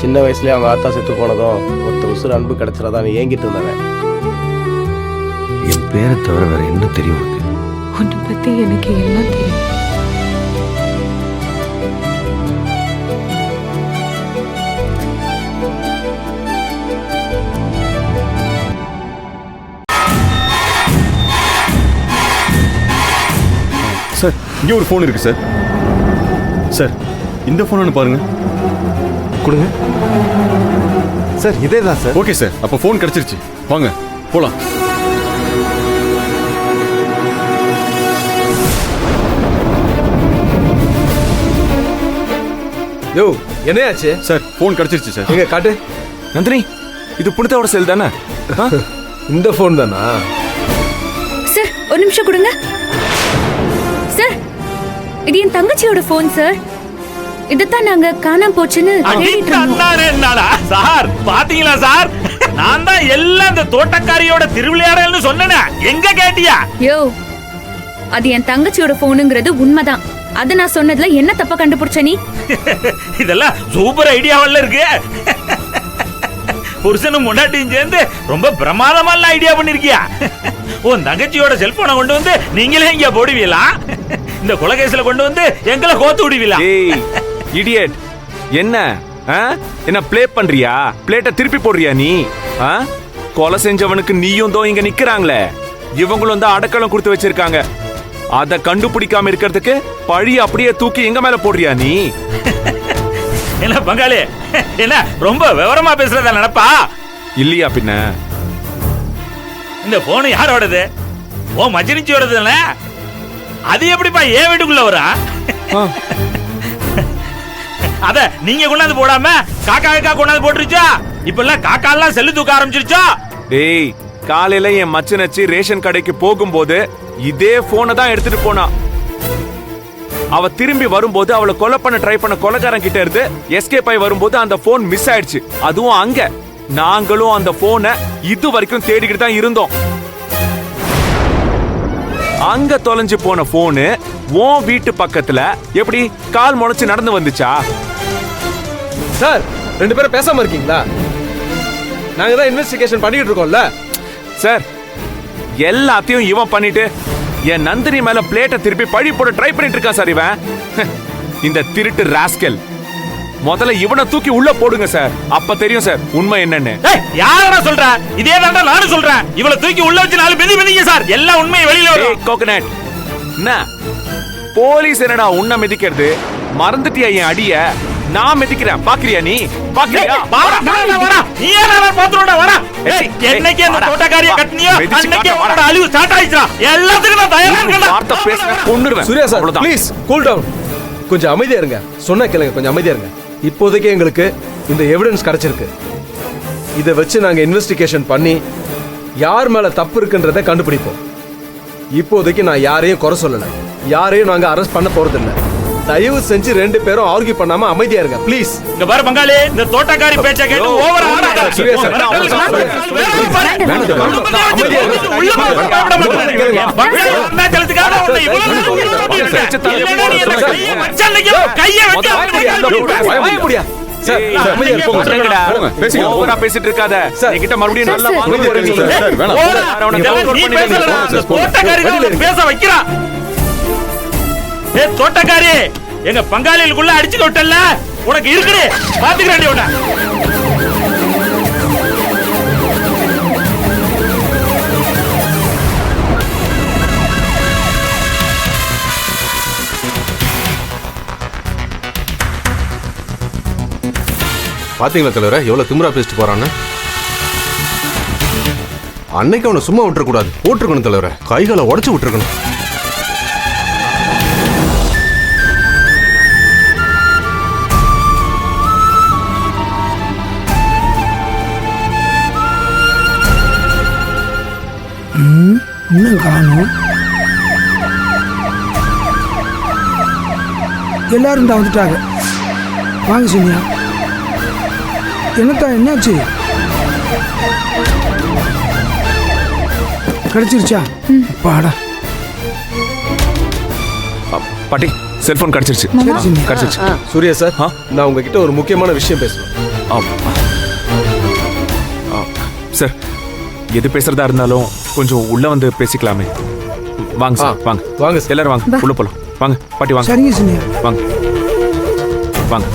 சின்ன வயசுலேயே அவங்க ஆத்தா செத்து போனதும் ஒருத்தர் உசுறு அன்பு கிடைச்சிடாதான் ஏங்கிட்டு இருந்தவன். என் பேரை தவிர வேற என்ன தெரியும் உனக்கு? உன்னை பத்தி எனக்கு எல்லாம் தெரியும். சார் இங்கே ஒரு ஃபோன் இருக்கு சார். சார் இந்த ஃபோன் ஒன்று பாருங்க. கொடுங்க சார். இதே தான் சார். ஓகே சார், அப்போ ஃபோன் கிடைச்சிருச்சு. வாங்க போலாம். யோ என்னையாச்சு? சார் ஃபோன் கிடைச்சிருச்சு சார். எங்க காட்டு. நந்தினி, இது புனிதாவோட செல் தானே? இந்த ஃபோன் தானா? சார் ஒரு நிமிஷம் கொடுங்க சார். இது என் தங்கச்சியோட போன் சார். இதத்தான் நாங்க காணாம போச்சுன்னு தேடிட்டு இருந்தோம். சார் பாத்தீங்களா சார், நான் தான் எல்லாம் இந்த தோட்டக்காரியோட திருவிளையாடல்னு சொன்னேன். எங்க கேட்டியா? யோ அது என் தங்கச்சியோட போனுங்கிறது உண்மைதான். அத நான் சொன்னதுல என்ன தப்பா கண்டுபிடிச்ச நீ? இதெல்லாம் சூப்பர் ஐடியாவல்ல இருக்கு. புருஷனும் முன்னாடியும் சேர்ந்து ரொம்ப பிரமாதமான ஐடியா பண்ணிருக்கியா? உன் தங்கச்சியோட செல்போனை கொண்டு வந்து நீங்களே இங்க போடுவீங்களா? இந்த கொலைகேஸ்ல கொண்டு வந்து எங்களை கோத்து விடுவீங்களா? ஏய் இடியட், என்ன என்ன ப்ளே பண்றியா? பிளேட்டை திருப்பி போடுறியா நீ? கொலை செஞ்சவனுக்கு நீயும் தோ இங்க நிக்கிறாங்களே, இவங்களும் தான் அடக்கலம் கொடுத்து வச்சிருக்காங்க. அத கண்டுபிடிக்காம இருக்கிறதுக்கு பழி அப்படியே தூக்கி எங்க மேல போடுறியா நீ? என்ன பங்காளி, என்ன ரொம்ப விவரமா பேசுறதா நினைப்பா? இல்லையா பின்ன? இந்த போன் யாரோடது? ஓ மச்சினிச்சியோடது தானே? அது எப்படிப்பா ஏன் வீட்டுக்குள்ள வரா? அத நீங்க கொண்டாந்து போடாம காக்கா கொண்டாந்து போட்டுருச்சா? இப்ப எல்லாம் காக்கா எல்லாம் செல்லு தூக்க ஆரம்பிச்சிருச்சா? டேய், காலையில என் மச்சனச்சி ரேஷன் கடைக்கு போகும்போது இதே போனை தான் எடுத்துட்டு போனா. அவ திரும்பி வரும்போது அவளை கொலை பண்ண ட்ரை பண்ண கொலைகாரன் கிட்ட இருந்து எஸ்கேப் ஆகி வரும்போது அந்த போன் மிஸ் ஆயிடுச்சு. அதுவும் அங்க. நாங்களும் அந்த போனை இது வரைக்கும் தேடிக்கிட்டு தான் இருந்தோம். அங்க தொலைஞ்சு போன போனு உன் வீட்டு பக்கத்துல எப்படி கால் முளைச்சு நடந்து வந்துச்சா? சார் ரெண்டு பேரும் பேசாம இருக்கீங்களா? நாங்க தான் இன்வெஸ்டிகேஷன் பண்ணிட்டு இருக்கோம்ல சார். எல்லாத்தையும் இவன் பண்ணிட்டு என் நந்தினி மேல பிளேட்டை திருப்பி பழி போட ட்ரை பண்ணிட்டு இருக்கான் சார் இவன். இந்த திருட்டு ராஸ்கல். முதல்ல இவனை தூக்கி உள்ள போடுங்க சார், அப்ப தெரியும் சார் உண்மை என்னன்னு. யாரா சொல்ற? இதே தாண்டா நானும் சொல்றேன். இவளை தூக்கி உள்ள வச்சு நாலு மிதி மிதிங்க சார், எல்லா உண்மையும் வெளியில வரும். கோகனட், என்ன போலீஸ் என்னடா உன்னை மிதிக்கிறது? மறந்துட்டியா என் அடிய? நான் மிதிக்கிறேன், பாக்குறியா நீ? பாக்குறியா? நீ ஏன் பாத்துறோட வர? என்னைக்கு அந்த தோட்டக்காரியை கட்டினியோ அன்னைக்கு உன்னோட அழிவு ஸ்டார்ட் ஆயிடுச்சா? எல்லாத்துக்கும் நான் தயாரா இருக்கேன். வார்த்தை பேசுற கொன்னுடுவேன். Surya sir please cool down. கொஞ்சம் அமைதியா இருங்க. சொன்னா கேளுங்க, கொஞ்சம் அமைதியா இருங்க. இப்போதைக்கு எங்களுக்கு இந்த எவிடன்ஸ் கிடைச்சிருக்கு. இதை வச்சு நாங்க இன்வெஸ்டிகேஷன் பண்ணி யார் மேல தப்பு இருக்குன்றதை கண்டுபிடிப்போம். இப்போதைக்கு நான் யாரையும் குறை சொல்லல, யாரையும் நாங்க அரெஸ்ட் பண்ண போறதில்லை. தயவு செஞ்சு ரெண்டு பேரும் ஆர்கியூ பண்ணாம அமைதியா இருங்க ப்ளீஸ். இங்க பாரு பங்காளி, இந்த தோட்டக்காரி பேச்ச கேட்டு ஓவர் ஆடாத. சூர்யா சார் பேசிட்டு இருக்காத. என்கிட்ட மறுபடியும் நல்லா பேச வைக்கிறா. ஏ தோட்டக்காரி, எங்க பங்காளிகளுக்குள்ள அடிச்சு விட்டல, உனக்கு இருக்குது பாத்துக்கிறேன். உன்ன பாத்தீங்களா தலைவர எவ்வளவு திமிரா பேசிட்டு போறான்னு? அன்னைக்கு அவனை சும்மா விட்டுறக்கூடாது, போட்டிருக்கணும் தலைவர. கைகளை உடச்சு விட்டுருக்கணும். இன்னும் காணும். எல்லாரும் தான் வந்துட்டாங்க. வாங்க சீனியா. என்னத்தான் என்னாச்சு? கிடைச்சிருச்சா? பாடா பாட்டி, செல்போன் கிடைச்சிருச்சு. கிடைச்சிருச்சு. சூர்யா சார், நான் உங்ககிட்ட ஒரு முக்கியமான விஷயம் பேசணும். சார் எது பேசுறதா இருந்தாலும் கொஞ்சம் உள்ள வந்து பேசிக்கலாமே. வாங்க சார், வாங்க வாங்க சார். எல்லாரும் வாங்க, உள்ள போலாம். வாங்க பாட்டி, வாங்க சரிங்க சின்னையா. வாங்க வாங்க.